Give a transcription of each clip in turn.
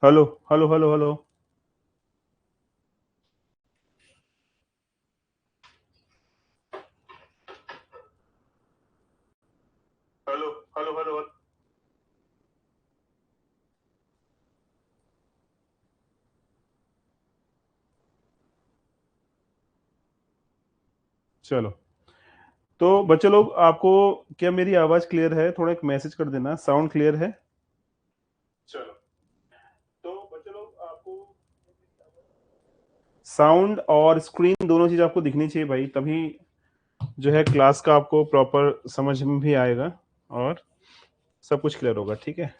Hello hello hello hello. Hello hello hello. चलो, तो बच्चे लोग, आपको क्या मेरी आवाज क्लियर है? थोड़ा एक मैसेज कर देना, साउंड क्लियर है। चलो, तो बच्चे लोग, आपको साउंड और स्क्रीन दोनों चीज आपको दिखनी चाहिए भाई, तभी जो है क्लास का आपको प्रॉपर समझ में भी आएगा और सब कुछ क्लियर होगा। ठीक है,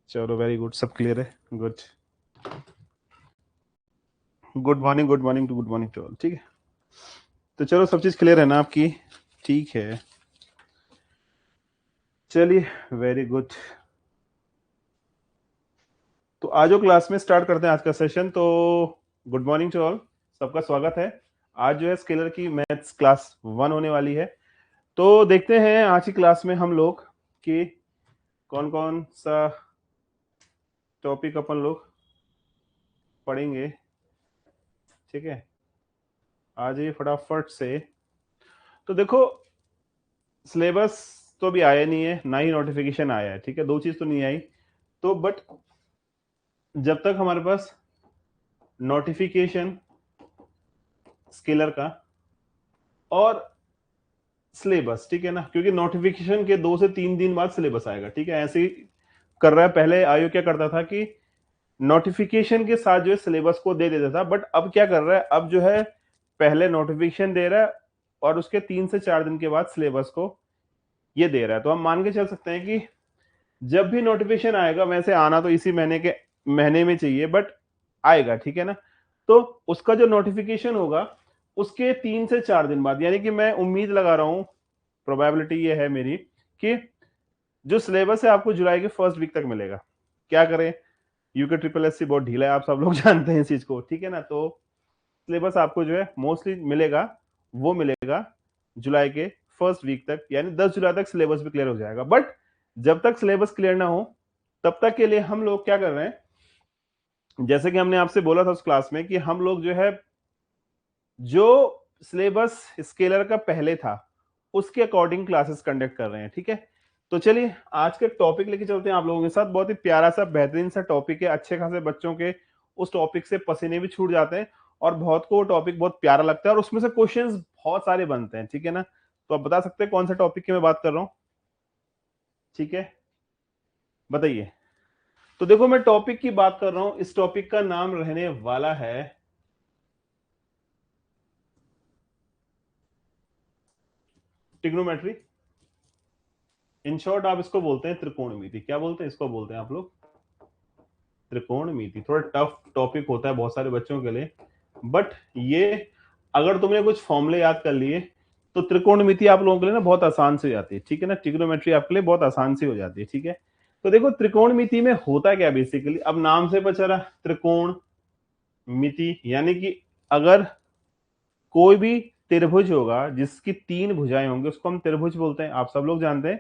चलो, वेरी गुड, सब क्लियर है। Good. Good morning, good morning to, good morning to all. ठीक है, तो चलो, सब चीज क्लियर है ना आपकी? ठीक है, चलिए, वेरी गुड। तो आज क्लास में स्टार्ट करते हैं आज का सेशन। तो गुड मॉर्निंग टू ऑल, सबका स्वागत है। आज जो है स्केलर की मैथ्स क्लास 1 होने वाली है। तो देखते हैं आज की क्लास में हम लोग कि कौन कौन सा टॉपिक अपन लोग पढ़ेंगे। ठीक है, आ जाइए फटाफट से। तो देखो, सिलेबस तो अभी आया नहीं है, ना ही नोटिफिकेशन आया है। ठीक है, दो चीज तो नहीं आई। तो बट जब तक हमारे पास नोटिफिकेशन स्केलर का और सिलेबस, ठीक है ना, क्योंकि नोटिफिकेशन के 2 से 3 दिन बाद सिलेबस आएगा। ठीक है, ऐसे ही कर रहा है। पहले आयोग क्या करता था कि नोटिफिकेशन के साथ जो है सिलेबस को दे देता था, बट अब क्या कर रहा है, अब जो है पहले नोटिफिकेशन दे रहा है और उसके 3 से 4 दिन के बाद सिलेबस को ये दे रहा है। तो हम मान के चल सकते हैं कि जब भी नोटिफिकेशन आएगा, वैसे आना तो इसी महीने में चाहिए, बट आएगा। ठीक है ना, तो उसका जो नोटिफिकेशन होगा उसके 3 से 4 दिन बाद, यानी कि मैं उम्मीद लगा रहा हूं, प्रोबेबिलिटी ये है मेरी कि जो सिलेबस है आपको जुलाई के फर्स्ट वीक तक मिलेगा। क्या करें, यूके ट्रिपल एस सी बहुत ढीला है, आप सब लोग जानते हैं इस चीज को। ठीक है ना, तो सिलेबस आपको जो है मोस्टली मिलेगा, वो मिलेगा जुलाई के फर्स्ट वीक तक, यानी 10 जुलाई तक सिलेबस भी क्लियर हो जाएगा। बट जब तक सिलेबस क्लियर ना हो, तब तक के लिए हम लोग क्या कर रहे हैं, जैसे कि हमने आपसे बोला था उस क्लास में कि हम लोग जो है जो सिलेबस स्केलर का पहले था उसके अकॉर्डिंग क्लासेस कंडक्ट कर रहे हैं। ठीक है, तो चलिए आज के टॉपिक लेके चलते हैं आप लोगों के साथ। बहुत ही प्यारा सा बेहतरीन सा टॉपिक है, अच्छे खासे बच्चों के उस टॉपिक से पसीने भी छूट जाते हैं और बहुत को टॉपिक बहुत प्यारा लगता है और उसमें से क्वेश्चंस बहुत सारे बनते हैं। ठीक है ना, तो आप बता सकते हैं कौन सा टॉपिक की मैं बात कर रहा हूं? ठीक है, बताइए। तो देखो, मैं टॉपिक की बात कर रहा हूं, इस टॉपिक का नाम रहने वाला है ट्रिग्नोमेट्री। इन शॉर्ट आप इसको बोलते हैं त्रिकोणमिति। क्या बोलते हैं इसको? बोलते हैं आप लोग त्रिकोणमिति। थोड़ा टफ टॉपिक होता है बहुत सारे बच्चों के लिए, बट ये अगर तुमने कुछ फॉर्मूले याद कर लिए तो त्रिकोणमिति आप लोगों के लिए ना बहुत आसान से हो जाती है। ठीक है ना, ट्रिग्नोमेट्री आपके लिए बहुत आसान से हो जाती है। ठीक है, तो देखो त्रिकोणमिति में होता क्या बेसिकली, अब नाम से पता चला त्रिकोण मिति, यानी कि अगर कोई भी त्रिभुज होगा जिसकी 3 भुजाएं होंगी उसको हम त्रिभुज बोलते हैं। आप सब लोग जानते हैं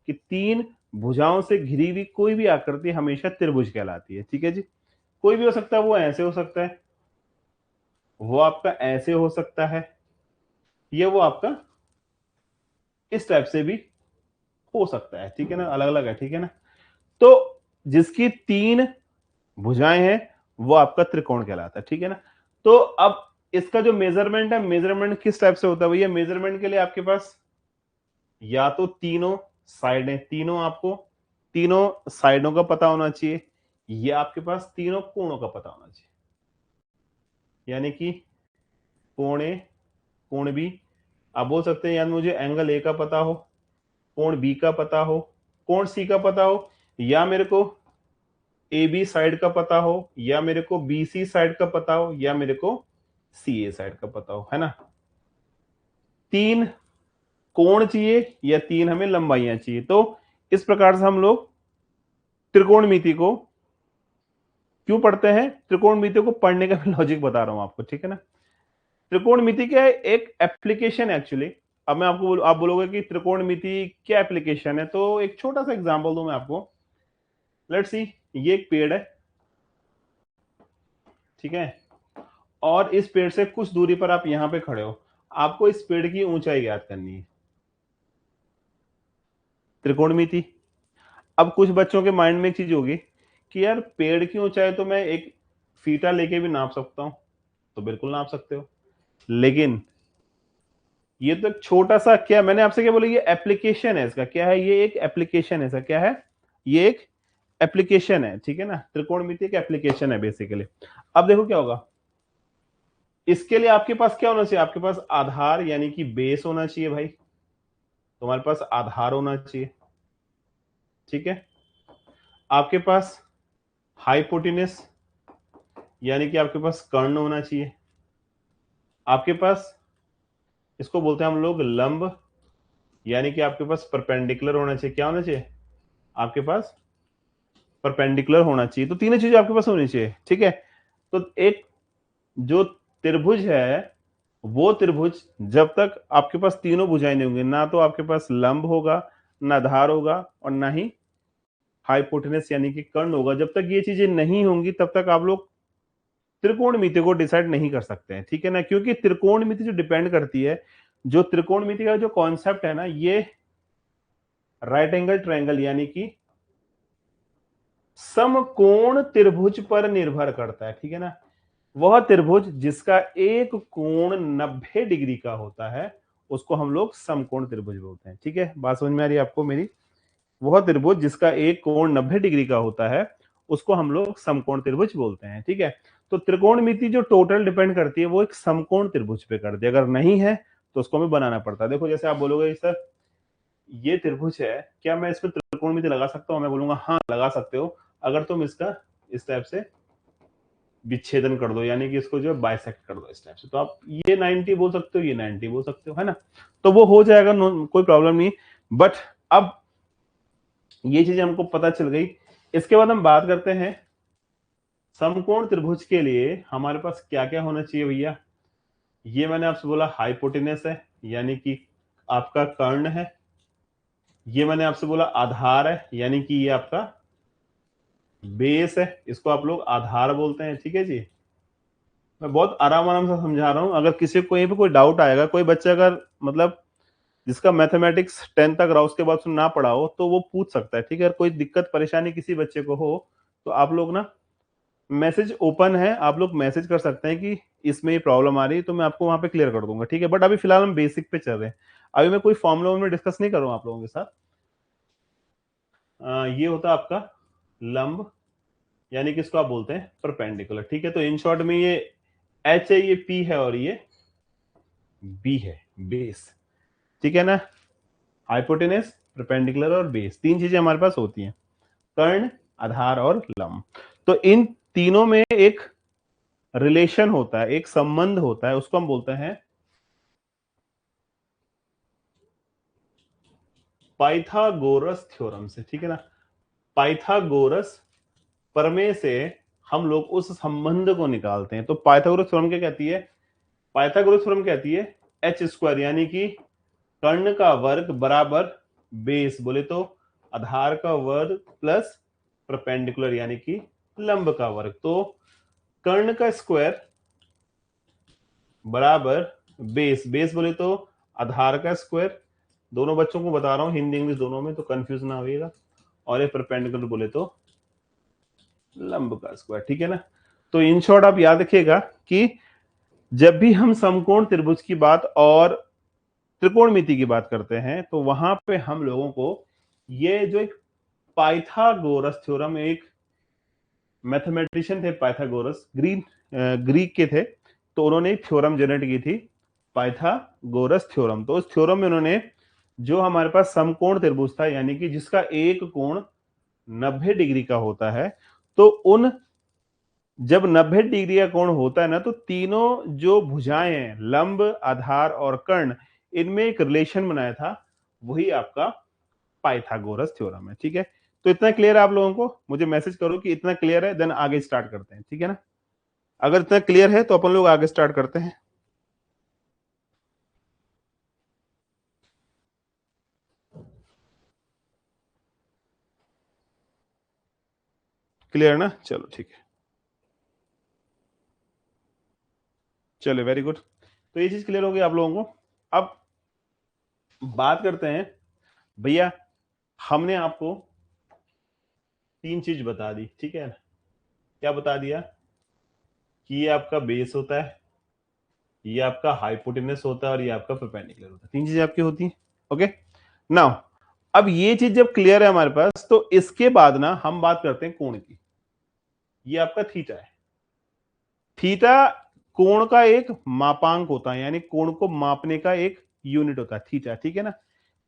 कि 3 भुजाओं से घिरी हुई कोई भी आकृति हमेशा त्रिभुज कहलाती है। ठीक है जी, कोई भी हो सकता है, वो ऐसे हो सकता है, वो आपका ऐसे हो सकता है, ये वो आपका इस टाइप से भी हो सकता है। ठीक है ना, अलग अलग है। ठीक है ना, तो जिसकी 3 भुजाएं हैं वो आपका त्रिकोण कहलाता है। ठीक है ना, तो अब इसका जो मेजरमेंट है, मेजरमेंट किस टाइप से होता है भैया? मेजरमेंट के लिए आपके पास या तो तीनों साइडें, तीनों साइडों का पता होना चाहिए, या आपके पास तीनों कोणों का पता होना चाहिए, यानी कि कोण ए, कोण बी। आप बोल सकते हैं यार मुझे एंगल ए का पता हो, कोण बी का पता हो, कोण सी का पता हो, या मेरे को ए बी साइड का पता हो, या मेरे को बी सी साइड का पता हो, या मेरे को सी ए साइड का पता हो, है ना। 3 कोण चाहिए या 3 हमें लंबाइयां चाहिए। तो इस प्रकार से हम लोग त्रिकोणमिति को क्यों पढ़ते हैं, त्रिकोणमिति को पढ़ने का मैं लॉजिक बता रहा हूं आपको। ठीक है ना, त्रिकोणमिति क्या है? एक एप्लीकेशन एक्चुअली। अब मैं आपको आप बोलोगे कि त्रिकोणमिति क्या एप्लीकेशन है, तो एक छोटा सा एग्जांपल दूं मैं आपको। लेट्स सी, ये एक पेड़ है, ठीक है, और इस पेड़ से कुछ दूरी पर आप यहां पे खड़े हो, आपको इस पेड़ की ऊंचाई ज्ञात करनी है, त्रिकोणमिति। अब कुछ बच्चों के माइंड में एक चीज होगी कि यार पेड़ की ऊंचाई तो मैं एक फीटा लेके भी नाप सकता हूं, तो बिल्कुल नाप सकते हो, लेकिन ये तो एक छोटा सा, क्या मैंने आपसे क्या बोला, ये एप्लीकेशन है इसका, क्या है, ये एक एप्लीकेशन है इसका, क्या है, ये एक एप्लीकेशन है, ठीक है ना, त्रिकोणमिति एक एप्लीकेशन है बेसिकली। अब देखो क्या होगा, इसके लिए आपके पास क्या होना चाहिए, आपके पास आधार यानी कि बेस होना चाहिए भाई, तुम्हारे पास आधार होना चाहिए, ठीक है। आपके पास हाइपोटेनस यानी कि आपके पास कर्ण होना चाहिए, आपके पास, इसको बोलते हैं हम लोग लंब, यानी कि आपके पास परपेंडिकुलर होना चाहिए, क्या होना चाहिए, आपके पास परपेंडिकुलर होना चाहिए, तो तीनों चीजें आपके पास होनी चाहिए, ठीक है। तो एक जो त्रिभुज है, वो त्रिभुज जब तक आपके पास तीनों भुजाएं नहीं होंगी, ना तो आपके पास लंब होगा, ना धार होगा, और ना ही हाइपोटेनस यानी कि कर्ण होगा, जब तक ये चीजें नहीं होंगी तब तक आप लोग त्रिकोणमिति को डिसाइड नहीं कर सकते हैं, ठीक है ना, क्योंकि त्रिकोणमिति जो डिपेंड करती है, जो त्रिकोणमिति का जो कॉन्सेप्ट है ना, ये राइट एंगल ट्रायंगल यानी कि समकोण त्रिभुज पर निर्भर करता है, ठीक है ना। वह त्रिभुज जिसका एक कोण 90 डिग्री का होता है, उसको हम लोग समकोण त्रिभुज बोलते हैं, ठीक है, बात समझ में आ रही है आपको मेरी। वह त्रिभुज जिसका एक कोण 90 डिग्री का होता है, उसको हम लोग समकोण त्रिभुज बोलते हैं, ठीक है। तो त्रिकोणमिति जो टोटल डिपेंड करती है, वो एक समकोण त्रिभुज पे करती है, अगर नहीं है तो उसको हमें बनाना पड़ता है। देखो जैसे आप बोलोगे सर ये त्रिभुज है, क्या मैं इसमें त्रिकोणमिति लगा सकता हूँ, मैं बोलूंगा हाँ लगा सकते हो, अगर तुम इसका इस टाइप से विच्छेदन कर दो, यानी कि इसको जो है बाइसेक्ट कर दो इस टाइप से, तो आप ये 90 बोल सकते हो, ये 90 बोल सकते हो, है ना, तो वो हो जाएगा, कोई प्रॉब्लम नहीं। बट अब ये चीजें हमको पता चल गई, इसके बाद हम बात करते हैं समकोण त्रिभुज के लिए हमारे पास क्या क्या होना चाहिए भैया। ये मैंने आपसे बोला हाइपोटेनस है, यानी कि आपका कर्ण है, ये मैंने आपसे बोला आधार है, यानी कि ये आपका बेस है, इसको आप लोग आधार बोलते हैं, ठीक है जी। मैं बहुत आराम आराम से समझा रहा हूं, अगर किसी को कहीं पे कोई डाउट आएगा, कोई बच्चा अगर मतलब जिसका मैथमेटिक्स 10 तक रहा उसके बाद उसने ना पढ़ा हो, तो वो पूछ सकता है, ठीक है। कोई दिक्कत परेशानी किसी बच्चे को हो तो आप लोग ना, मैसेज ओपन है, आप लोग मैसेज कर सकते हैं कि इसमें ये प्रॉब्लम आ रही है, तो मैं आपको वहां पे क्लियर कर दूंगा, ठीक है। बट अभी फिलहाल हम बेसिक पे चल रहे हैं, अभी मैं कोई फॉर्मूला में डिस्कस नहीं कर रहा हूं आप लोगों के साथ। ये होता है आपका लंब, यानी कि इसको आप बोलते हैं परपेंडिकुलर, ठीक है। तो इन शॉर्ट में ये एच है, ये पी है, और ये बी है, बेस, ठीक है ना। हाइपोटेनस, परपेंडिकुलर और बेस, तीन चीजें हमारे पास होती हैं, कर्ण, आधार और लंब। तो इन तीनों में एक रिलेशन होता है, एक संबंध होता है, उसको हम बोलते हैं पाइथागोरस थ्योरम से, ठीक है ना। पाइथागोरस प्रमेय से हम लोग उस संबंध को निकालते हैं। तो पाइथागोरस थ्योरम क्या कहती है, पाइथागोरस थ्योरम कहती है एच स्क्वायर यानी कि कर्ण का वर्ग बराबर बेस बोले तो आधार का वर्ग प्लस परपेंडिकुलर यानी कि लंब का वर्ग। तो कर्ण का स्क्वायर बराबर बेस, बेस बोले तो आधार का स्क्वायर, दोनों बच्चों को बता रहा हूं हिंदी इंग्लिश दोनों में, तो कंफ्यूज ना होइएगा, और ये परपेंडिकुलर बोले तो लंब का स्क्वायर, ठीक है ना। तो इन शॉर्ट आप याद रखिएगा कि जब भी हम समकोण त्रिभुज की बात और त्रिकोणमिति की बात करते हैं, तो वहां पे हम लोगों को ये जो एक पाइथागोरस थ्योरम, एक मैथमेटिशियन थे पाइथागोरस, ग्रीक के थे, तो उन्होंने एक थ्योरम जनरेट की थी, पाइथागोरस थ्योरम। तो उस थ्योरम में उन्होंने जो हमारे पास समकोण त्रिभुज था, यानी कि जिसका एक कोण 90 डिग्री का होता है, तो उन जब 90 डिग्री का कोण होता है ना, तो तीनों जो भुजाएं हैं, लंब, आधार और कर्ण, इनमें एक रिलेशन बनाया था, वही आपका पाइथागोरस थ्योरम है, ठीक है। तो इतना क्लियर है आप लोगों को, मुझे मैसेज करो कि इतना क्लियर है, देन आगे स्टार्ट करते हैं, ठीक है ना। अगर इतना क्लियर है तो अपन लोग आगे स्टार्ट करते हैं। क्लियर ना, चलो ठीक है। चलो वेरी गुड। तो ये चीज क्लियर हो गई आप लोगों को। अब बात करते हैं भैया, हमने आपको तीन चीज बता दी, ठीक है। क्या बता दिया कि ये आपका बेस होता है, ये आपका हाइपोटेनस होता है और ये आपका परपेंडिकुलर होता है। तीन चीजें आपकी होती हैं। ओके नाउ, अब ये चीज जब क्लियर है हमारे पास, तो इसके बाद ना हम बात करते हैं कोण की। ये आपका थीटा है। थीटा कोण का एक मापांक होता है, यानी कोण को मापने का एक यूनिट होता है थीटा, ठीक है ना।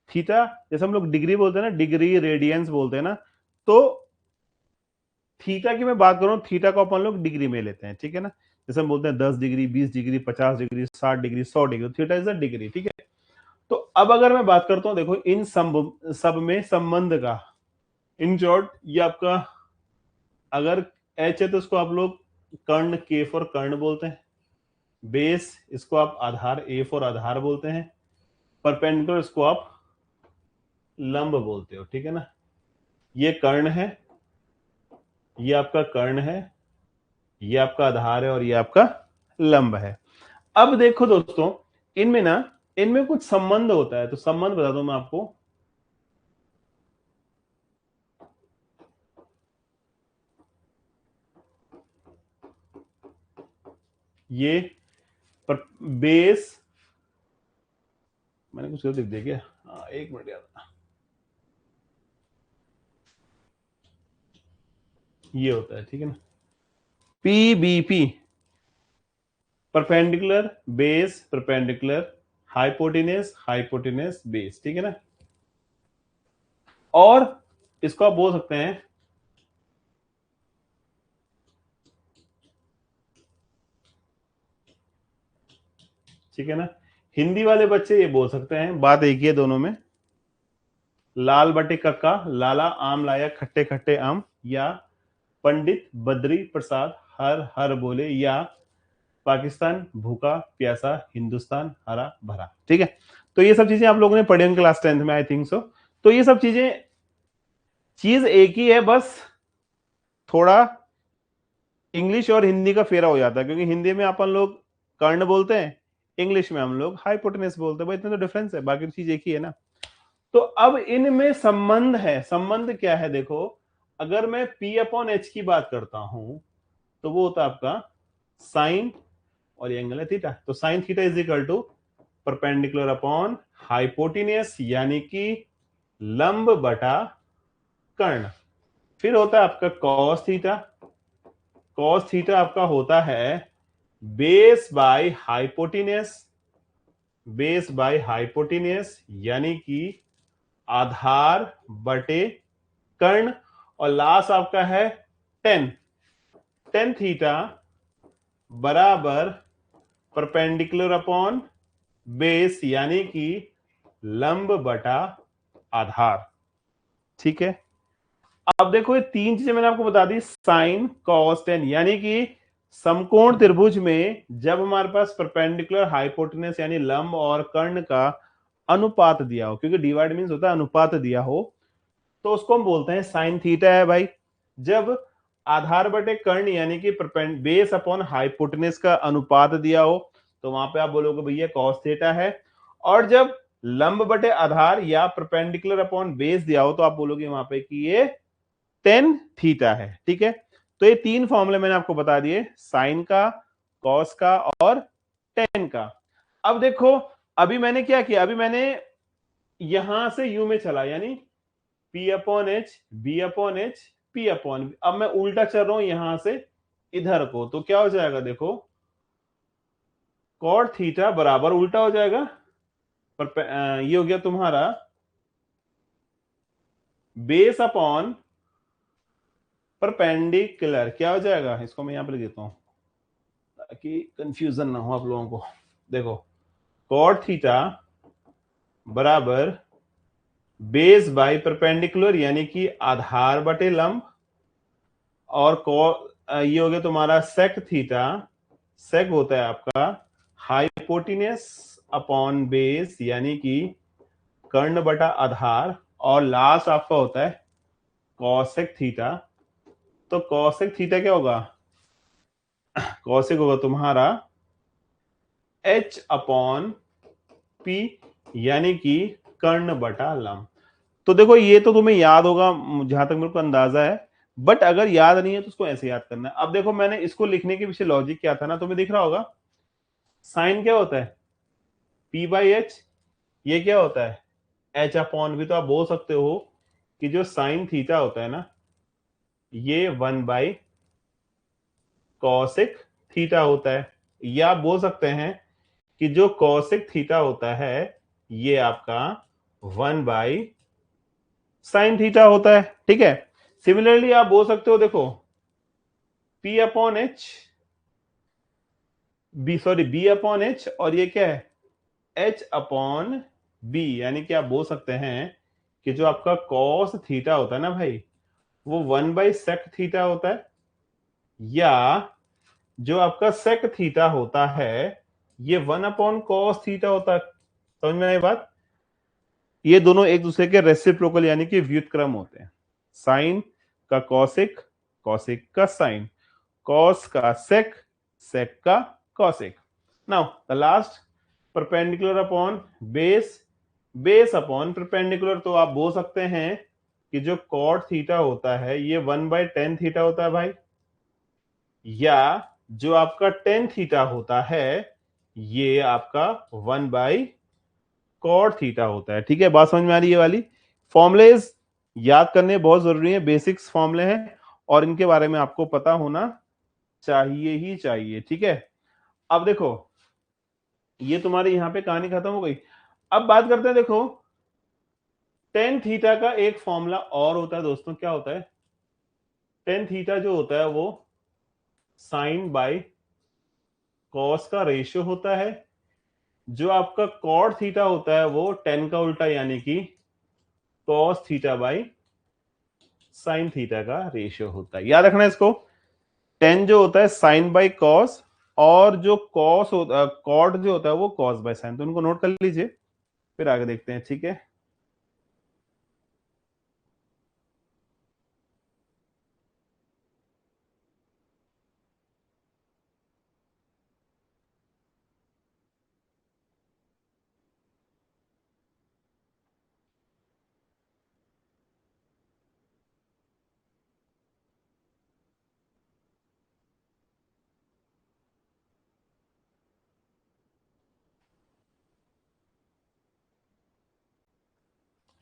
थीटा जैसे हम लोग डिग्री बोलते हैं ना, डिग्री रेडियंस बोलते हैं ना, तो थीटा की मैं बात करूं, थीटा को अपन लोग डिग्री में लेते हैं, ठीक है ना। जैसे हम बोलते हैं 10 degree, 20 degree, 50 degree, 60 degree, 100 degree, theta is a degree, ठीक है। तो अब अगर मैं बात करता हूं, देखो इन सब में संबंध का, इन शॉर्ट ये आपका, अगर एच है तो उसको आप लोग कर्ण, के फॉर कर्ण बोलते हैं। बेस इसको आप आधार, ए फॉर आधार बोलते हैं। परपेंडिकुलर इसको आप लंब बोलते हो, ठीक है ना। ये कर्ण है, ये आपका कर्ण है, ये आपका आधार है और ये आपका लंब है। अब देखो दोस्तों, इनमें ना, इनमें कुछ संबंध होता है, तो संबंध बता दो मैं आपको। ये पर बेस, मैंने कुछ गलत लिख दिया क्या? हाँ, एक मिनट यार, ये होता है, ठीक है ना, PBP, perpendicular base perpendicular hypotenuse hypotenuse base, ठीक है ना। और इसको आप बोल सकते हैं, ठीक है ना। हिंदी वाले बच्चे ये बोल सकते हैं, बात एक ही है दोनों में। लाल बटे कक्का, लाला आम लाया खट्टे खट्टे आम, या पंडित बद्री प्रसाद हर हर बोले, या पाकिस्तान भूखा प्यासा हिंदुस्तान हरा भरा, ठीक है। तो ये सब चीजें आप लोगों ने पढ़ी होंगी क्लास 10th में, आई थिंक सो। तो ये सब चीजें, चीज एक ही है, बस थोड़ा इंग्लिश और हिंदी का फेरा हो जाता है, क्योंकि हिंदी में अपन लोग कर्ण बोलते हैं, इंग्लिश में हम लोग हाइपोटेनस बोलते हैं, भाई इतना तो डिफरेंस है, बाकी चीज एक ही है ना। तो अब इनमें संबंध है। संबंध क्या है देखो, अगर मैं P अपॉन एच की बात करता हूं, तो वो होता है आपका साइन, और ये एंगल है थीटा। तो sine theta is equal to perpendicular upon hypotenuse, यानी कि लंब बटा कर्ण। फिर होता है आपका कॉस थीटा। कॉस थीटा आपका होता है base by hypotenuse, base by hypotenuse यानी कि आधार बटे कर्ण। और लास्ट आपका है टेन, टेन थीटा बराबर परपेंडिकुलर अपॉन बेस, यानी कि लंब बटा आधार, ठीक है। अब देखो ये तीन चीजें मैंने आपको बता दी, साइन कॉस टेन, यानी कि समकोण त्रिभुज में जब हमारे पास परपेंडिकुलर हाइपोटेनस यानी लंब और कर्ण का अनुपात दिया हो, क्योंकि डिवाइड मींस होता है अनुपात दिया हो, तो उसको हम बोलते हैं साइन थीटा है भाई। जब आधार बटे कर्ण यानी कि बेस अपॉन हाइपोटेनस का अनुपात दिया हो, तो वहां पे आप बोलोगे भैया कॉस थीटा है। और जब लंब बटे आधार या परपेंडिकुलर अपॉन बेस दिया हो, तो आप बोलोगे वहां पे कि ये टेन थीटा है, ठीक है। तो ये तीन फॉर्मूले मैंने आपको बता दिए, साइन का, कॉस का और टेन का। अब देखो, अभी मैंने क्या किया, अभी मैंने यहां से यू में चला, यानी P upon H, B upon H, P upon, अब मैं उल्टा चल रहा हूं यहां से इधर को, तो क्या हो जाएगा देखो, कॉट थीटा बराबर उल्टा हो जाएगा, पर ये हो गया तुम्हारा बेस अपॉन परपेंडिकुलर, क्या हो जाएगा, इसको मैं यहां पर लिख देता हूं ताकि कंफ्यूजन ना हो आप लोगों को। देखो कॉट थीटा बराबर बेस बाय परपेंडिकुलर यानी कि आधार बटे लंब, और ये हो गया तुम्हारा सेक थीटा, सेक होता है आपका हाइपोटेनस अपॉन बेस यानी कि कर्ण बटा आधार, और लास्ट आपका होता है कॉसेक थीटा। तो कॉसेक थीटा क्या होगा, कॉसेक होगा तुम्हारा H अपॉन P, यानी कि कर्ण बटा लंब। तो देखो ये तो तुम्हें याद होगा जहां तक मेरे को अंदाजा है, बट अगर याद नहीं है तो उसको ऐसे याद करना है। अब देखो मैंने इसको लिखने के पीछे लॉजिक क्या था ना, तुम्हें दिख रहा होगा। साइन क्या होता है? P by H. ये क्या होता है? H अपॉन भी। तो आप बोल सकते हो कि जो साइन थीटा होता है ना, ये 1 बाई कॉसिक थीटा होता है। या आप बोल सकते हैं कि जो कॉसिक थीटा होता है ये आपका 1 बाई साइन थीटा होता है। ठीक है। सिमिलरली आप बोल सकते हो, देखो P upon H, B upon H, और ये क्या है? H upon B. यानी कि आप बोल सकते हैं कि जो आपका कॉस थीटा होता है ना भाई, वो 1 बाई सेक थीटा होता है, या जो आपका सेक थीटा होता है ये 1 अपॉन कॉस थीटा होता है। समझ में आई बात? ये दोनों एक दूसरे के रेसिप्रोकल यानी कि व्युत्क्रम होते हैं। साइन का कॉसिक, कॉसिक का साइन, कॉस का सेक, सेक का cosec. Now the last, perpendicular upon base, base upon perpendicular. तो आप बोल सकते हैं कि जो कॉट थीटा होता है ये 1/10 थीटा होता है भाई, या जो आपका टेन थीटा होता है ये आपका 1/कॉट थीटा होता है। ठीक है, बात समझ में आ रही है? ये वाली फॉर्मुलेज याद करने बहुत जरूरी है, बेसिक्स फॉर्मुले हैं और इनके बारे में आपको पता होना चाहिए ही चाहिए। ठीक है। अब देखो ये तुम्हारी यहां पे कहानी खत्म हो गई। अब बात करते हैं, देखो टेन थीटा का एक फॉर्मूला और होता है दोस्तों। क्या होता है? टेन थीटा जो होता है वो साइन बाय कॉस का रेशियो होता है। जो आपका कॉट थीटा होता है वो टेन का उल्टा यानी कि cos theta by sine theta का रेशियो होता है। याद रखना इसको। टेन जो होता है साइन बाय कॉस, और जो कॉस होता कॉट जो होता है वो कॉस बाय साइन। तो उनको नोट कर लीजिए, फिर आगे देखते हैं। ठीक है।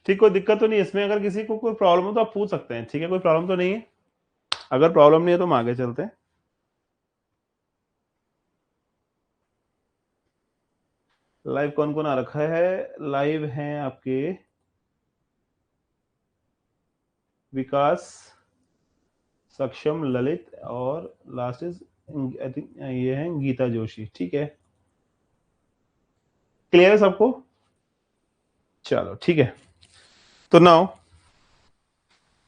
ठीक, कोई दिक्कत तो नहीं है इसमें। अगर किसी को कोई प्रॉब्लम हो तो आप पूछ सकते हैं। ठीक है, कोई प्रॉब्लम तो नहीं है। अगर प्रॉब्लम नहीं है तो हम आगे चलते हैं। लाइव कौन कौन आ रखा है? लाइव हैं आपके विकास, सक्षम, ललित, और लास्ट इज आई थिंक ये है गीता जोशी। ठीक है, क्लियर है सबको? चलो ठीक है। तो नाउ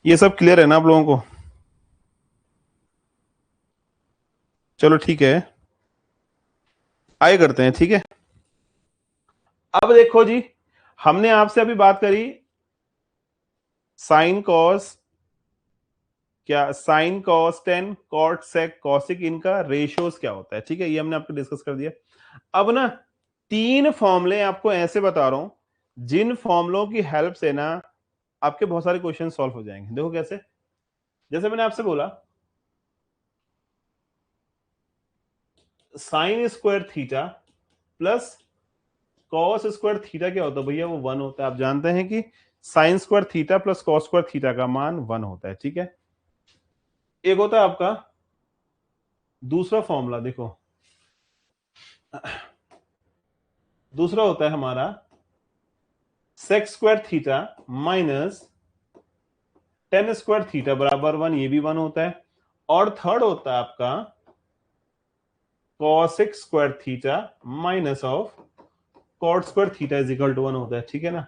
ये सब क्लियर है ना आप लोगों को? चलो ठीक है, आगे करते हैं। ठीक है। अब देखो जी, हमने आपसे अभी बात करी साइन कॉस, क्या sine cos tan, cot sec cosec, इनका रेशियोज क्या होता है। ठीक है, ये हमने आपको डिस्कस कर दिया। अब ना तीन फॉर्मूले आपको ऐसे बता रहा हूं जिन फॉर्मुलों की हेल्प से ना आपके बहुत सारे क्वेश्चन सॉल्व हो जाएंगे। देखो कैसे। जैसे मैंने आपसे बोला sine square theta plus cos square theta क्या होता है भैया? वो 1 होता है। आप जानते हैं कि sine square theta plus cos square theta का मान 1 होता है। ठीक है। एक होता है आपका दूसरा फॉर्मूला, देखो दूसरा होता है हमारा sec square theta minus tan square theta बराबर 1, ये भी 1 होता है। और थर्ड होता है आपका cosec square theta minus of cot square theta is equal to 1 होता है। ठीक है ना?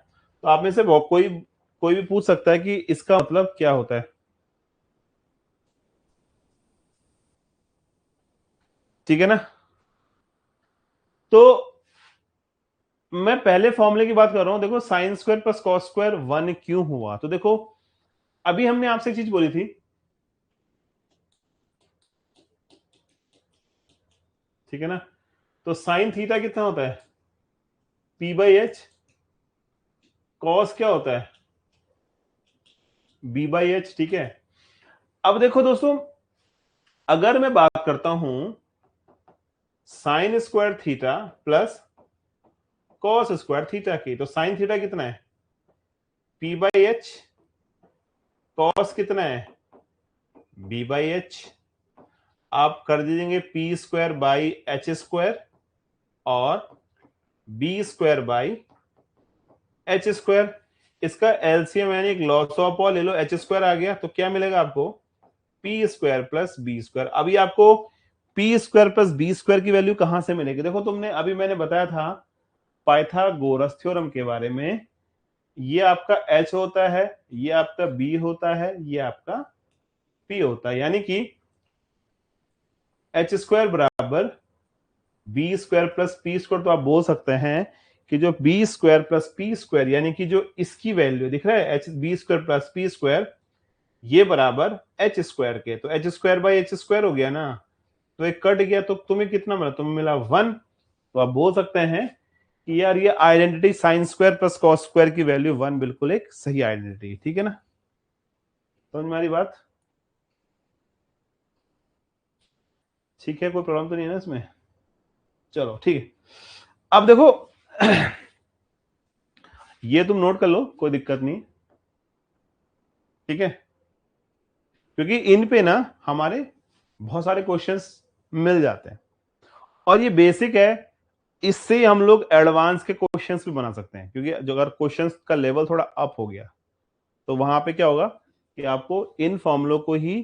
तो आप में से कोई कोई भी पूछ सकता है कि इसका मतलब क्या होता है। ठीक है ना? तो मैं पहले फॉर्मूले की बात कर रहा हूं। देखो sine square plus cos square 1 क्यों हुआ? तो देखो अभी हमने आपसे एक चीज बोली थी, ठीक है ना, तो साइन थीटा कितना होता है? P/H। कॉस क्या होता है? B/H। ठीक है, अब देखो दोस्तों, अगर मैं बात करता हूं sine square theta plus cos square theta की, तो साइन थीटा कितना है? P/H। कॉस कितना है? B/H। आप कर दीजिएंगे P square by H square और B square by H square. इसका एलसीएम यानी एक लॉस ऑफ ऑल ले लो, एच स्क्वायर आ गया, तो क्या मिलेगा आपको? P square plus B square. अभी आपको P square plus B square की वैल्यू कहां से मिलेगी? देखो तुमने अभी मैंने बताया था पाइथागोरस थ्योरम के बारे में, ये आपका एच होता है, ये आपका बी होता है, ये आपका पी होता है, यानी कि एच स्क्वायर बराबर B square plus P square. तो आप बोल सकते हैं कि जो B square plus P square, यानी कि जो इसकी वैल्यू दिख रहा है H B square plus P square, ये बराबर एच स्क्वायर के, तो H square by H square हो गया ना, तो एक कट गया, तो तुम्हें कितना मिला? तुम्हें मिला 1। तो आप बोल सकते हैं कि यार ये identity sine square plus cos square की वैल्यू 1 बिल्कुल एक सही आइडेंटिटी। ठीक है ना, समझ में हमारी बात? ठीक है, कोई प्रॉब्लम तो नहीं है ना इसमें? चलो ठीक है, अब देखो ये तुम नोट कर लो, कोई दिक्कत नहीं। ठीक है, क्योंकि इन पे ना हमारे बहुत सारे क्वेश्चंस मिल जाते हैं और ये बेसिक है, इससे हम लोग एडवांस के क्वेश्चंस भी बना सकते हैं, क्योंकि जो अगर क्वेश्चंस का लेवल थोड़ा अप हो गया तो वहां पे क्या होगा कि आपको इन फॉर्मूलों को ही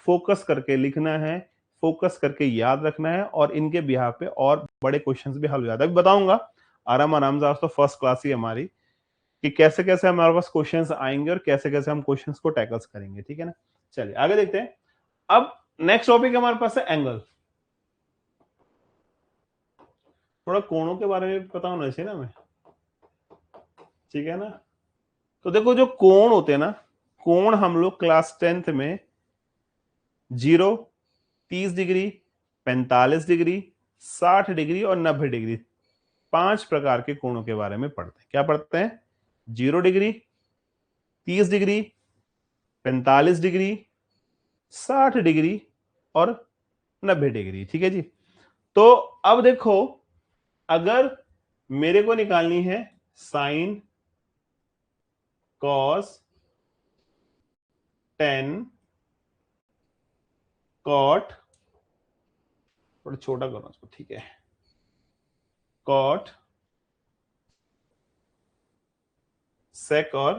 फोकस करके लिखना है, फोकस करके याद रखना है, और इनके बिहार पे और बड़े क्वेश्चंस भी हल हो जाते हैं। अभी बताऊंगा आराम आराम से, आज तो फर्स्ट क्लास ही हमारी, कि कैसे कैसे हमारे पास क्वेश्चंस आएंगे और कैसे कैसे हम क्वेश्चंस को टैकल्स करेंगे। ठीक है ना, चलिए आगे देखते हैं। अब नेक्स्ट टॉपिक हमारे पास है एंगल। थोड़ा कोणों के बारे में पता होना चाहिए ना हमें, ठीक है ना। तो देखो जो कोण होते हैं ना, कोण हम लोग क्लास 10th में 0, 30 डिग्री, 45 डिग्री, 60 डिग्री और 90 डिग्री, 5 प्रकार के कोणों के बारे में पढ़ते हैं। क्या पढ़ते हैं? 0 डिग्री, 30 डिग्री, 45 डिग्री, 60 डिग्री और 90 डिग्री। ठीक है जी। तो अब देखो, अगर मेरे को निकालनी है साइन, कॉस, टेन, कॉट, थोड़ा छोटा करो उसको, ठीक है, कॉट, सेक और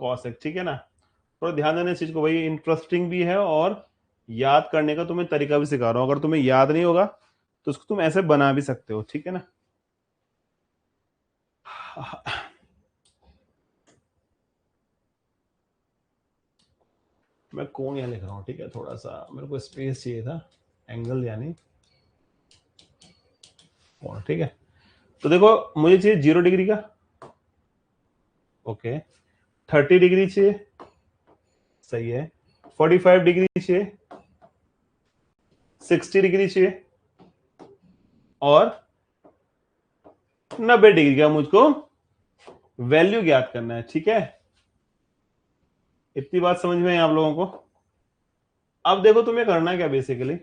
कॉसेक। ठीक है ना, थोड़ा ध्यान देना इस चीज को भाई, इंटरेस्टिंग भी है और याद करने का तुम्हें तरीका भी सिखा रहा हूं। अगर तुम्हें याद नहीं होगा तो उसको तुम ऐसे बना भी सकते हो। ठीक है ना, मैं कोण यहां लिख रहा हूं, ठीक है, थोड़ा सा मेरे को स्पेस चाहिए था, एंगल यानी कोण। ठीक है, तो देखो मुझे चाहिए 0 डिग्री का, ओके, 30 डिग्री चाहिए, सही है, 45 डिग्री चाहिए, 60 डिग्री चाहिए और 90 डिग्री का मुझको वैल्यू ज्ञात करना है। ठीक है, इतनी बात समझ में है आप लोगों को? अब देखो तुम्हें करना है क्या बेसिकली,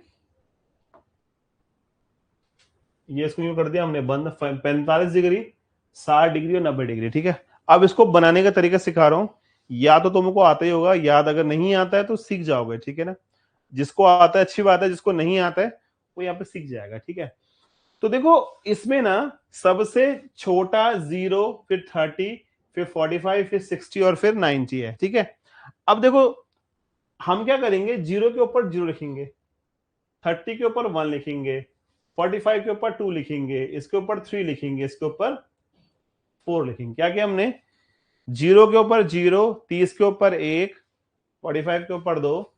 ये इसको यूं कर दिया हमने बंद, 45 डिग्री, 60 डिग्री और 90 डिग्री। ठीक है, अब इसको बनाने का तरीका सिखा रहा हूं, या तो तुमको आता ही होगा, याद अगर नहीं आता है तो सीख जाओगे। ठीक है ना, जिसको आता है अच्छी बात है, जिसको नहीं आता है वो यहाँ पे सीख जाएगा। ठीक है, तो देखो इसमें ना सबसे छोटा 0, फिर 30, फिर 45, फिर 60 और फिर 90 है। ठीक है, अब देखो हम क्या करेंगे, 0 के ऊपर 0 लिखेंगे, 30 के ऊपर 1 लिखेंगे, 45 के ऊपर 2 लिखेंगे, इसके ऊपर 3 लिखेंगे, इसके ऊपर 4 लिखेंगे। क्या किया हमने? 0 के ऊपर 0, 30 के ऊपर 1, 45 के ऊपर 2,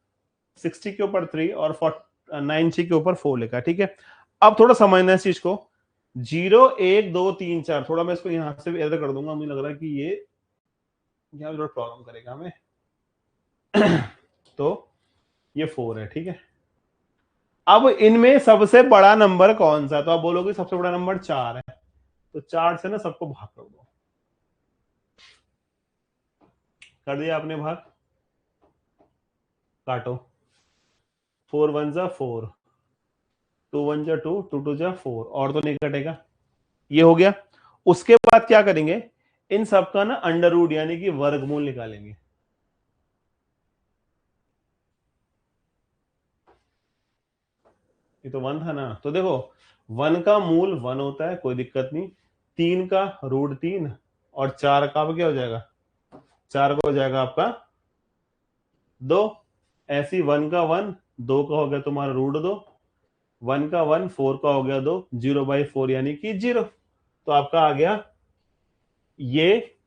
60 के ऊपर 3 और 90 के ऊपर 4 लिखा। ठीक है, अब थोड़ा समझना है इस चीज को, 0, 1, 2, 3, 4, थोड़ा मैं इसको यहां से भी एरर कर दूंगा, मुझे लग रहा है कि ये यहां जरूर प्रॉब्लम करेगा हमें तो ये 4 है। ठीक है, अब इनमें सबसे बड़ा नंबर कौन सा, तो आप बोलोगे सबसे बड़ा नंबर 4 है, तो 4 से ना सबको भाग कर दो। कर दिया आपने भाग, काटो। 4 1 जा 4, 2 1 जा 2, 2 2 जा 4, और तो नहीं कटेगा। ये हो गया। उसके बाद क्या करेंगे, इन सबका ना अंडर रूट यानी कि वर्गमूल निकालेंगे। ये तो 1 था ना, तो देखो 1 का मूल 1 होता है, कोई दिक्कत नहीं। 3 का रूट 3, और 4 का अब क्या हो जाएगा, 4 का हो जाएगा आपका 2। ऐसी 1 का 1, 2 का हो गया तुम्हारा रूट 2, 1 का 1, 4 का हो गया 2, 0/4 यानी कि 0। तो आपका आ गया ये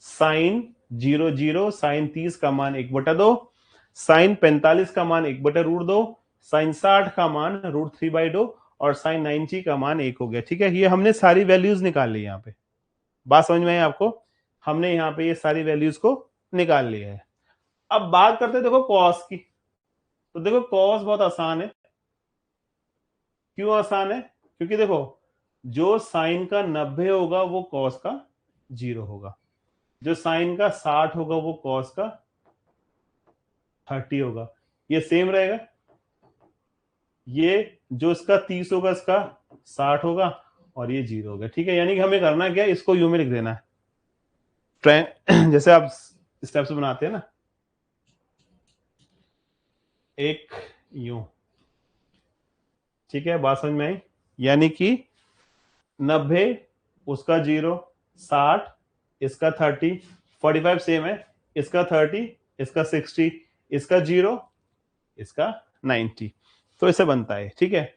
साइन 0 0, साइन 30 का मान 1/2, साइन 45 का मान 1/√2, साइन 60 का मान √3/2, और साइन 90 का मान 1 हो गया। ठीक है, ये हमने सारी वैल्यूज निकाल ली। यहाँ पे बात समझ में आई आपको, हमने यहाँ पे ये सारी वैल्यूज को निकाल लिया है। अब बात करते हैं देखो कॉस की। तो देखो कॉस बहुत आसान है। क्यों आसान है, क्योंकि देखो जो साइन का 90 होगा वो कॉस का 0 होगा, जो साइन का 60 होगा वो कॉस का 30 होगा, ये सेम रहेगा। ये जो इसका 30 होगा इसका 60 होगा, और ये 0 होगा। ठीक है, यानी कि हमें करना क्या है, इसको यू में लिख देना है। जैसे आप स्टेप्स बनाते हैं ना, एक यू। ठीक है, बात समझ में आई। यानी कि 90 उसका 0, 60 इसका 30, 45 सेम है, इसका 30, इसका 60, इसका 0, इसका 90। तो इसे बनता है। ठीक है,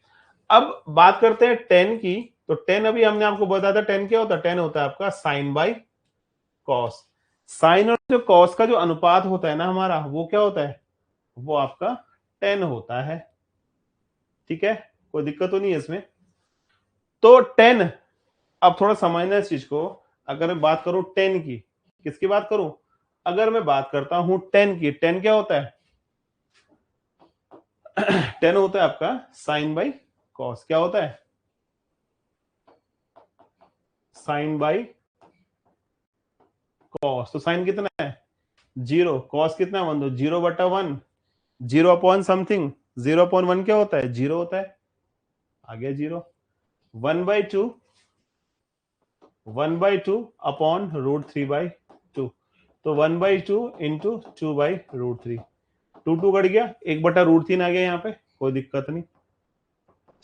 अब बात करते हैं 10 की। तो 10 अभी हमने आपको बताया था 10 क्या होता है, 10 होता है आपका साइन बाई कॉस। साइन और जो कॉस का जो अनुपात होता है ना हमारा, वो क्या होता है, वो आपका 10 होता है। ठीक है, कोई दिक्कत तो नहीं है इसमें। तो 10, अब थोड़ा समझना इस चीज को। अगर मैं बात करूं 10 की, किसकी बात करूं, अगर मैं बात करता हूं 10 की, 10 क्या होता है 10 होता है आपका साइन बाई कॉस। क्या होता है, साइन बाई कॉस। तो साइन कितना है 0, कॉस कितना है 1, तो 0/1, 0 अपॉन समथिंग, 0/1 क्या होता है 0 होता है, आ गया 0। 1/2, 1/2 अपॉन √3/2, तो 1/2 इंटू 2/√3, 2 कट गया, 1/√3 आ गया यहाँ पे, कोई दिक्कत नहीं।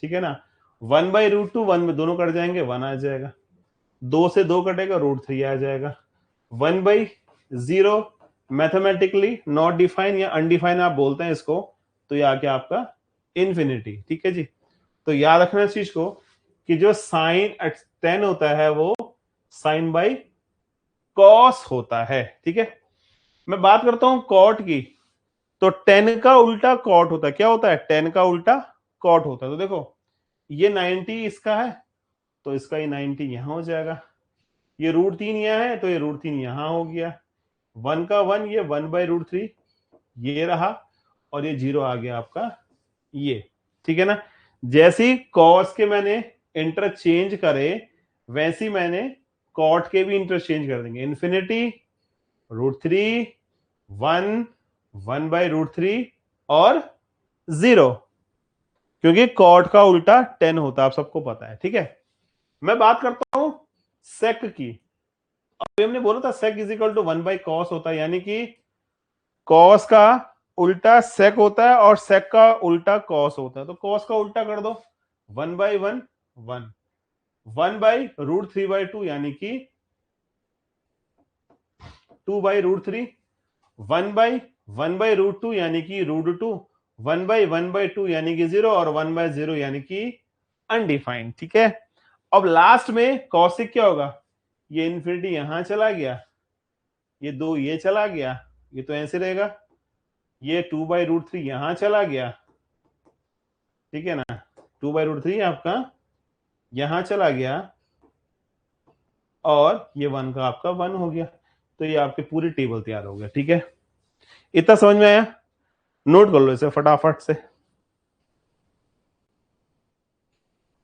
ठीक है ना, 1/√2, 1 में दोनों कट जाएंगे, 1 आ जाएगा, 2 से 2 कटेगा, √3 आ जाएगा। 1/0 मैथमेटिकली नॉट डिफाइन या अनडिफाइन आप बोलते हैं इसको, तो ये आ गया आपका इंफिनिटी। ठीक है जी, तो याद रखना इस चीज को कि जो साइन 10 होता है वो साइन बाई कॉस होता है। ठीक है, मैं बात करता हूं कॉट की। तो 10 का उल्टा कॉट होता है। क्या होता है, 10 का उल्टा कॉट होता है। तो देखो ये 90 इसका है, तो इसका ये 90 यहां हो जाएगा। ये √3 यहां है, तो ये √3 यहां हो गया। 1 का 1, ये 1/√3 ये रहा, और ये 0 आ गया आपका ये। ठीक है ना, जैसी कॉस के मैंने इंटरचेंज करे, वैसी मैंने कॉट के भी इंटरचेंज कर देंगे। इन्फिनिटी, √3, 1, 1/√3 और 0, क्योंकि कॉट का उल्टा 10 होता है, आप सबको पता है। ठीक है, मैं बात करता हूं सेक की। अभी हमने बोला था सेक इज इक्वल टू 1/cos होता है, यानी कि कॉस का उल्टा सेक होता है और सेक का उल्टा कॉस होता है। तो कॉस का उल्टा कर दो, 1/1, 1, 1/√3/2 यानी कि 2/√3, 1/1/√2 यानी कि √2, 1/1/2 यानी कि 0, और 1/0 यानी कि अनडिफाइंड। ठीक है, अब लास्ट में कॉसिक क्या होगा, ये इन्फिनिटी यहां चला गया, ये 2 ये चला गया, ये तो ऐसे रहेगा, ये 2/√3 यहां चला गया। ठीक है ना, 2/√3 आपका यहां चला गया, और ये 1 का आपका 1 हो गया। तो ये आपकी पूरी टेबल तैयार हो गया। ठीक है, इतना समझ में आया, नोट कर लो इसे फटाफट से।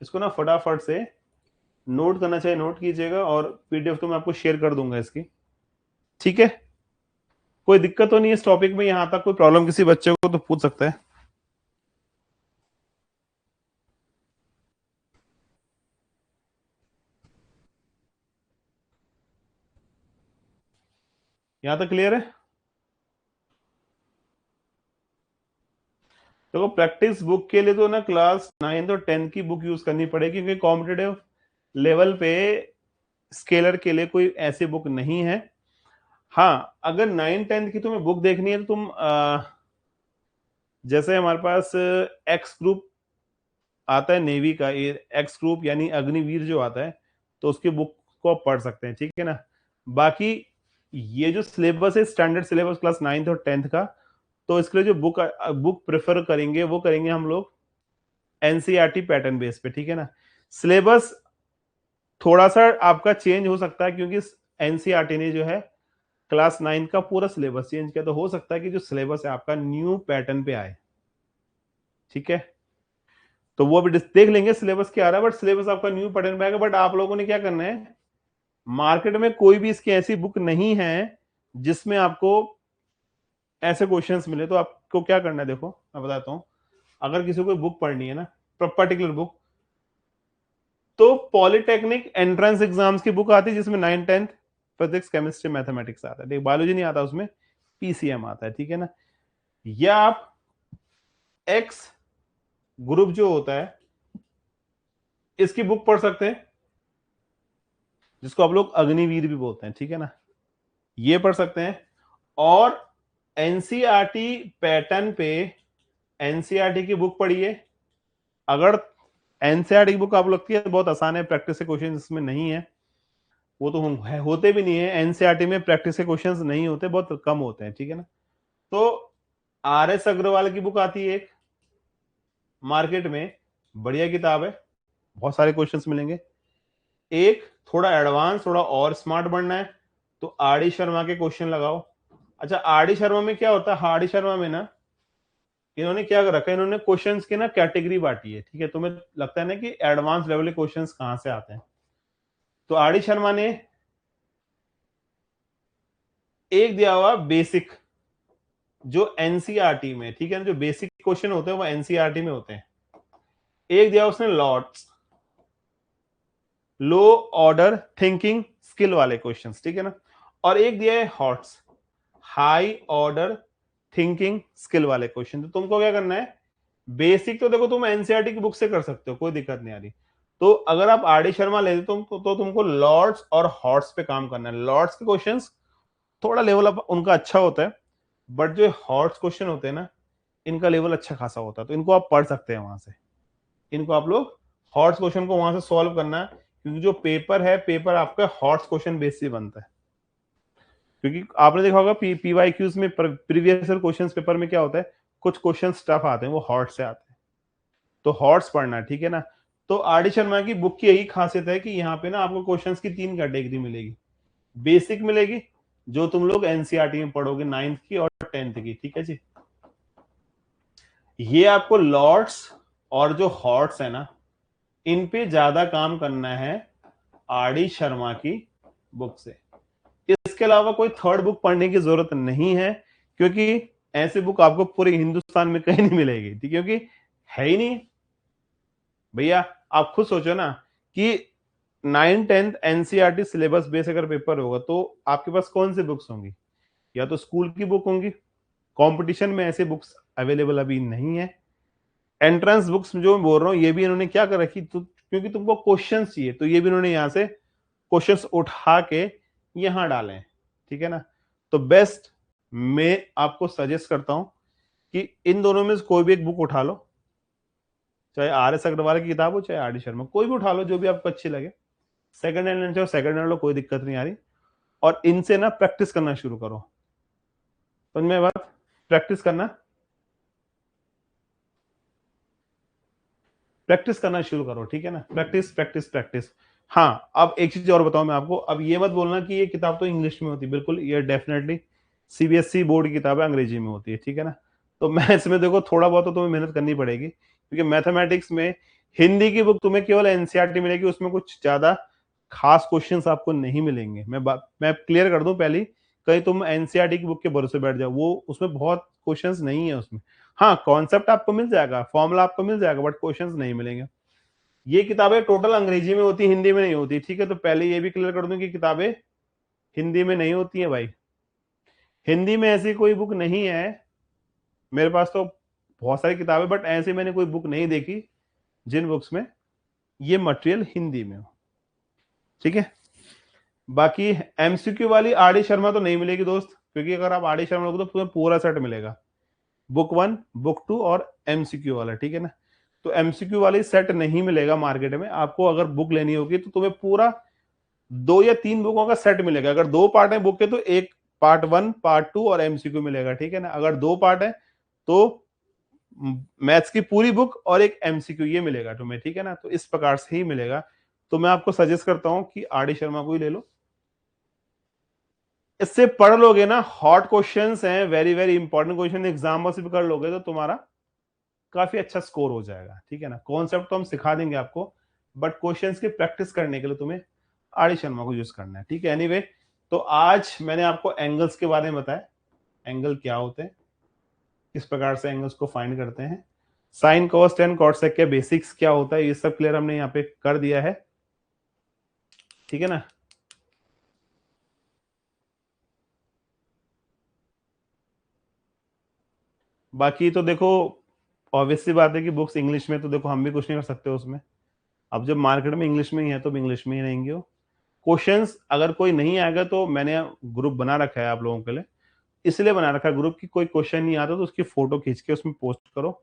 इसको ना फटाफट से नोट करना चाहिए, नोट कीजिएगा, और पीडीएफ तो मैं आपको शेयर कर दूंगा इसकी, ठीक है। कोई दिक्कत तो नहीं है इस टॉपिक में, यहां तक कोई प्रॉब्लम किसी बच्चे को तो पूछ सकता है। यहां तक क्लियर है? देखो प्रैक्टिस बुक के लिए तो ना क्लास 9 और 10 की बुक यूज करनी पड़ेगी, क्योंकि कॉम्पिटेटिव लेवल पे स्केलर के लिए कोई ऐसी बुक नहीं है। हाँ, अगर 9-10 की तुम्हें बुक देखनी है तो तुम जैसे हमारे पास एक्स ग्रुप आता है नेवी का, एक्स ग्रुप यानी अग्निवीर जो आता है, तो उसकी बुक को आप पढ़ सकते हैं, ठीक है ना। बाकी ये जो सिलेबस है स्टैंडर्ड सिलेबस क्लास 9th और 10th का, तो इसके लिए जो बुक बुक प्रेफर करेंगे वो करेंगे हम लोग एनसीईआरटी पैटर्न बेस पे, ठीक है ना। सिलेबस थोड़ा सा आपका चेंज हो सकता है, क्योंकि एनसीईआरटी ने जो है क्लास 9 का पूरा सिलेबस चेंज किया, तो हो सकता है कि जो सिलेबस है आपका न्यू पैटर्न पे आए, ठीक है। तो वो अभी देख लेंगे सिलेबस क्या आ रहा है, बट सिलेबस आपका न्यू पैटर्न पे आएगा। बट आप लोगों ने क्या करना है, मार्केट में कोई भी इसकी ऐसी बुक नहीं है जिसमें आपको ऐसे क्वेश्चंस मिले। तो आपको क्या करना है, देखो मैं बताता हूं। अगर किसी को बुक पढ़नी है ना, पर्टिकुलर बुक, तो पॉलिटेक्निक एंट्रेंस एग्जाम्स की बुक आती है जिसमें 9-10 फिजिक्स केमिस्ट्री मैथमेटिक्स आता है, बायोलॉजी नहीं आता, उसमें पीसीएम आता है, ठीक है ना। या आप एक्स ग्रुप जो होता है इसकी बुक पढ़ सकते हैं, जिसको आप लोग अग्निवीर भी बोलते हैं, ठीक है ना, ये पढ़ सकते हैं। और एनसीईआरटी पैटर्न पे एनसीईआरटी की बुक पढ़िए। अगर एनसीईआरटी की बुक आप लगती है बहुत आसान है, प्रैक्टिस के क्वेश्चन इसमें नहीं है, वो तो होते भी नहीं है एनसीईआरटी में, प्रैक्टिस के क्वेश्चंस नहीं होते, बहुत कम होते हैं, ठीक है ना। तो आर एस अग्रवाल की बुक आती है एक, मार्केट में बढ़िया किताब है, बहुत सारे क्वेश्चंस मिलेंगे। एक थोड़ा एडवांस, थोड़ा और स्मार्ट बनना है तो आर डी शर्मा के क्वेश्चन लगाओ। अच्छा, आर डी शर्मा में क्या होता है, आर डी शर्मा में ना इन्होंने क्या कर रखा है, इन्होंने क्वेश्चंस की ना कैटेगरी बांटी है, ठीक है। तुम्हें लगता है ना कि एडवांस लेवल के क्वेश्चंस कहां से आते हैं, तो आर डी शर्मा ने एक दिया हुआ बेसिक, जो एनसीईआरटी में, ठीक है ना, जो बेसिक क्वेश्चन होते हैं वो एनसीईआरटी में होते हैं। एक दिया उसने लॉट्स, लो ऑर्डर थिंकिंग स्किल वाले क्वेश्चंस, ठीक है ना। और एक दिया है hots, high order thinking skill वाले क्वेश्चन। तो तुमको क्या करना है, बेसिक तो देखो तुम एनसीईआरटी की बुक से कर सकते हो, कोई दिक्कत नहीं आ रही। तो अगर आप आर डी शर्मा लेते तो तुमको लॉर्ड्स और हॉट्स पे काम करना है। लॉर्ड्स के क्वेश्चंस थोड़ा लेवल अप उनका अच्छा होता है, बट जो हॉट्स क्वेश्चन होते हैं ना, इनका लेवल अच्छा खासा होता है, तो इनको आप पढ़ सकते हैं वहां से। इनको आप लोग हॉट्स क्वेश्चन को वहां से सॉल्व करना है, क्योंकि जो पेपर है, पेपर आपका हॉट्स क्वेश्चन बेस से बनता है। क्योंकि आपने देखा होगा पीवाईक्यूज में, प्रीवियस क्वेश्चन पेपर में क्या होता है, कुछ क्वेश्चन टफ आते हैं, वो हॉट से आते हैं, तो हॉट्स पढ़ना, ठीक है ना। तो आर डी शर्मा की बुक की यही खासियत है कि यहाँ पे ना आपको क्वेश्चंस की 3 कैटेगरी मिलेगी। बेसिक मिलेगी जो तुम लोग एनसीईआरटी में पढ़ोगे 9th की और 10th की, ठीक है जी। ये आपको लॉर्ड्स और जो हॉट्स है ना, इन पे ज्यादा काम करना है आर डी शर्मा की बुक से। इसके अलावा कोई थर्ड बुक पढ़ने की जरूरत नहीं है, क्योंकि ऐसी बुक आपको पूरे हिंदुस्तान में कहीं नहीं मिलेगी, ठीक है, क्योंकि है ही नहीं भैया। आप खुद सोचो ना कि 9-10 एनसीईआरटी सिलेबस बेस अगर पेपर होगा तो आपके पास कौन सी बुक्स होंगी, या तो स्कूल की बुक होंगी, कंपटीशन में ऐसे बुक्स अवेलेबल अभी नहीं है। एंट्रेंस बुक्स जो मैं बोल रहा हूं ये भी इन्होंने क्या कर रखी, तो क्योंकि तुमको क्वेश्चंस चाहिए, तो ये भी इन्होंने यहां से क्वेश्चंस उठा के यहां डाले हैं, ठीक है ना। तो बेस्ट मैं आपको सजेस्ट करता हूं कि इन दोनों में से कोई भी एक बुक उठा लो, चाहे आर एस अग्रवाल की किताब हो, चाहे आर डी शर्मा, कोई भी उठा लो जो भी आपको अच्छी लगे। सेकंड हैंड लेना चाहो सेकंड हैंड लो, कोई दिक्कत नहीं आ रही। और इनसे ना प्रैक्टिस करना शुरू करो, समझ में बात, प्रैक्टिस करना, प्रैक्टिस करना शुरू करो, ठीक है ना। Practice practice practice. हाँ, अब एक चीज और बताऊं मैं आपको, अब ये मत बोलना कि ये किताब तो इंग्लिश में होती है, बिल्कुल ये डेफिनेटली सीबीएसई बोर्ड की किताब है, अंग्रेजी में होती है, ठीक है ना। तो मैथ्स में देखो थोड़ा बहुत तो तुम्हें मेहनत करनी पड़ेगी, क्योंकि मैथमेटिक्स में हिंदी की बुक तुम्हें केवल एनसीईआरटी मिलेगी, उसमें कुछ ज्यादा खास क्वेश्चंस आपको नहीं मिलेंगे। मैं क्लियर कर दूं पहले, कहीं तुम एनसीईआरटी की बुक के भरोसे बैठ जाओ, वो उसमें बहुत क्वेश्चंस नहीं है उसमें। हाँ, कॉन्सेप्ट आपको मिल जाएगा, फॉर्मूला आपको मिल जाएगा, बट क्वेश्चंस नहीं मिलेंगे। ये किताबें टोटल अंग्रेजी में होती, हिंदी में नहीं होती, ठीक है। तो पहले ये भी क्लियर कर दूं कि किताबें हिंदी में नहीं होती है भाई। हिंदी में ऐसी कोई बुक नहीं है, मेरे पास तो बहुत सारी किताबें, बट ऐसी मैंने कोई बुक नहीं देखी जिन बुक्स में ये मटेरियल हिंदी में हो, ठीक है। बाकी एमसीक्यू वाली आर डी शर्मा तो नहीं मिलेगी दोस्त, क्योंकि अगर आप आर डी शर्मा लोगे तो तुम्हें पूरा सेट मिलेगा, बुक 1, बुक 2 और एमसीक्यू वाला, ठीक है ना। तो एमसीक्यू वाली सेट नहीं मिलेगा मार्केट में। आपको अगर बुक लेनी होगी तो तुम्हें पूरा 2 या 3 बुकों का सेट मिलेगा। अगर 2 पार्ट है बुक के तो एक पार्ट 1, पार्ट 2 और एमसीक्यू मिलेगा, ठीक है ना। अगर 2 पार्ट है तो मैथ्स की पूरी बुक और एक एमसीक्यू ये मिलेगा तुम्हें, ठीक है ना। तो इस प्रकार से ही मिलेगा। तो मैं आपको सजेस्ट करता हूं कि आर डी शर्मा को ही ले लो। इससे पढ़ लोगे ना, हॉट क्वेश्चंस हैं, very very important question, exam में से भी कर लोगे तो तुम्हारा काफी अच्छा स्कोर हो जाएगा, ठीक है ना। कॉन्सेप्ट तो हम सिखा देंगे आपको, बट क्वेश्चंस की प्रैक्टिस करने के लिए तुम्हें आर डी शर्मा को यूज करना है, ठीक है। एनीवे, तो आज मैंने आपको एंगल्स के बारे में बताया, एंगल क्या होते हैं, किस प्रकार से एंगल्स को फाइंड करते हैं, sine cos tan cot sec के बेसिक्स क्या होता है, ये सब क्लियर हमने यहाँ पे कर दिया है, ठीक है ना। बाकी तो देखो, ऑब्वियसली बात है कि बुक्स इंग्लिश में, तो देखो हम भी कुछ नहीं कर सकते उसमें। अब जब मार्केट में इंग्लिश में ही है तो इंग्लिश में ही रहेंगे वो क्वेश्चंस। अगर कोई नहीं आएगा तो मैंने ग्रुप बना रखा है आप लोगों के लिए, इसलिए बना रखा है ग्रुप की, कोई क्वेश्चन नहीं आता तो उसकी फोटो खींच के उसमें पोस्ट करो,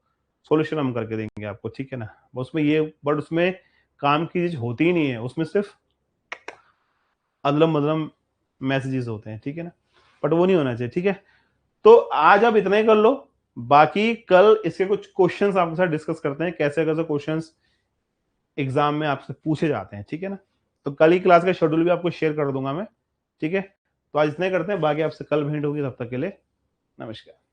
सॉल्यूशन हम करके देंगे आपको, ठीक है ना। उसमें ये, बट उसमें काम की चीज होती ही नहीं है, उसमें सिर्फ अदलम बदलम मैसेजेस होते हैं, ठीक है ना। बट वो नहीं होना चाहिए, ठीक है। तो आज आप इतना ही कर लो, बाकी कल इसके कुछ क्वेश्चंस आपके साथ डिस्कस करते हैं, कैसे कैसे क्वेश्चंस एग्जाम में आपसे पूछे जाते हैं, ठीक है ना। तो कल ही क्लास का शेड्यूल भी आपको शेयर कर दूंगा मैं, ठीक है। तो आज इतना ही करते हैं, बाकी आपसे कल भेंट होगी, तब तक के लिए नमस्कार।